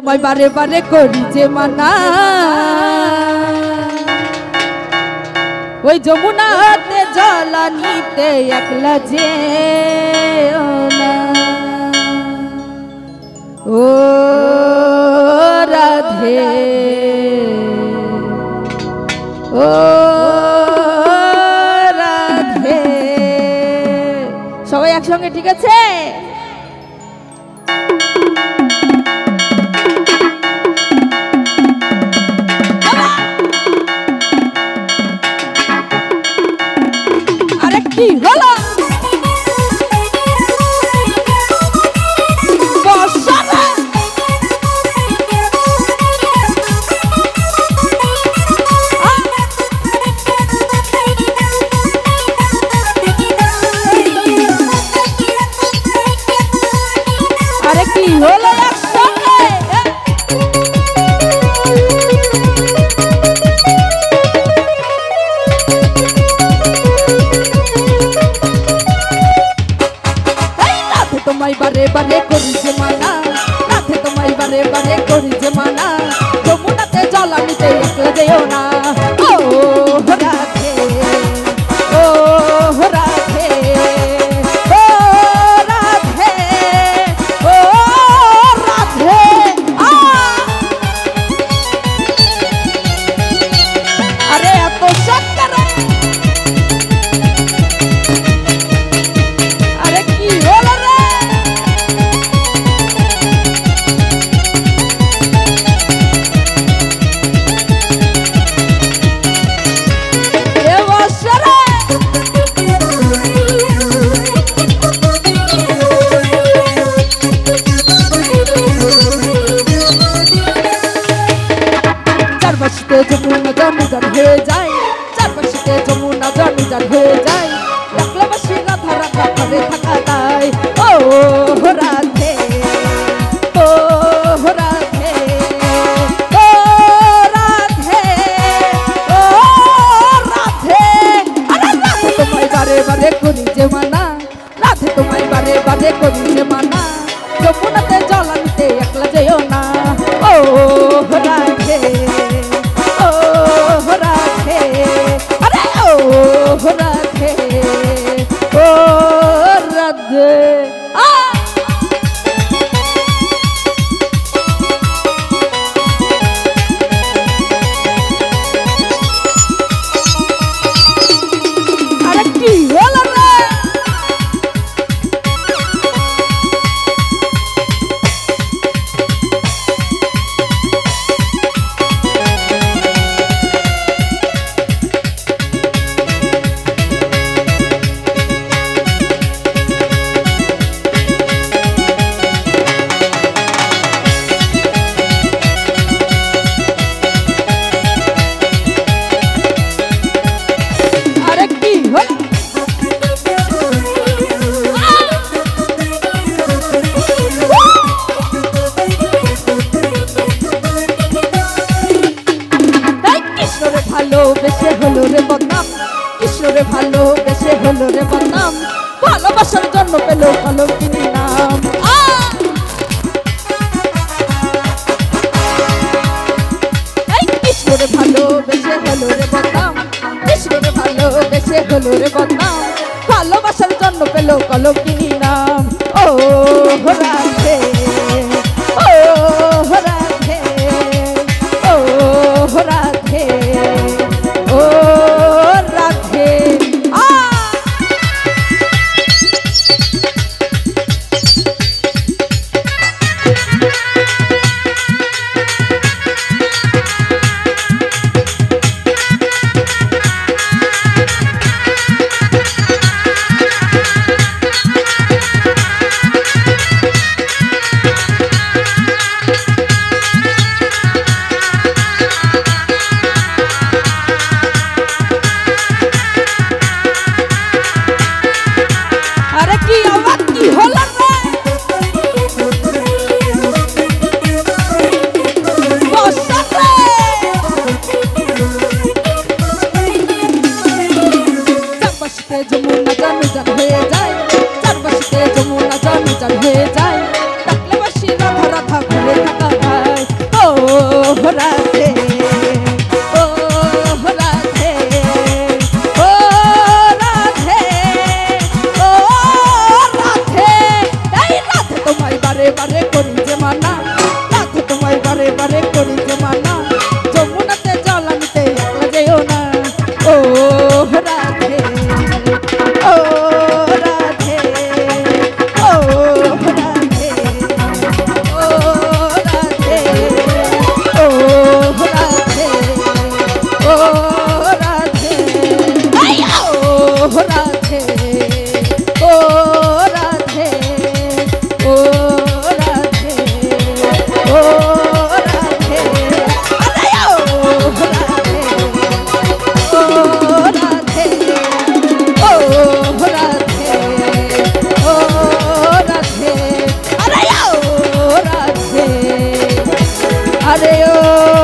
তোমায় বারে বারে করি যে মানা, ওই যমুনাতে জলানিতে একলা যে ও রাধে ও রাধে। সবাই একসঙ্গে, ঠিক আছে? কি হলো? আরে কি হলো? তোমায় বারে বারে করি যে মানা, রাধে তোমায় বারে বারে করি যে মানা, যমুনাতে জলানিতে একলা যেও না। ও রাধে ও রাধে ও রাধে ও রাধে। আরে এত সত্তর, আরে কি হলো রে? চারপাশে যমুনা জনজান হয়ে যায়, চারপাশে যমুনা জনজান হয়ে যায়, একলাবাসী রাধা রাধা করে থাকা যায়। ও রাধে ও রাধে ও রাধে ও রাধে। আরে রাধে তোমায় বারে বারে করি যে মানা, রাধে তোমায় বারে বারে করি যে মানা, যমুনাতে জলানিতে একলা যেও না। ও রাধে ও রাধে আরে ও রাধে ও রাধে। আরে কি হলো রে? ভালোবেসে হলো রে বদনাম, কৃষ্ণরে ভালোবেসে হলো রে বদনাম, ভালোবাসার জন্য পেল কলঙ্কিনী নাম। কৃষ্ণরে ভালোবেসে হলো রে বদনাম, কৃষ্ণরে ভালোবেসে হলো রে বদনাম, ভালোবাসার জন্য পেল কলঙ্কিনী নাম। ও রাধে ও রাধে ও রাধে ও রাধে। হয়ে যায়, ডাকলে বাসি রাধা রাধা ঘুরে থাকা যায়। হরে ও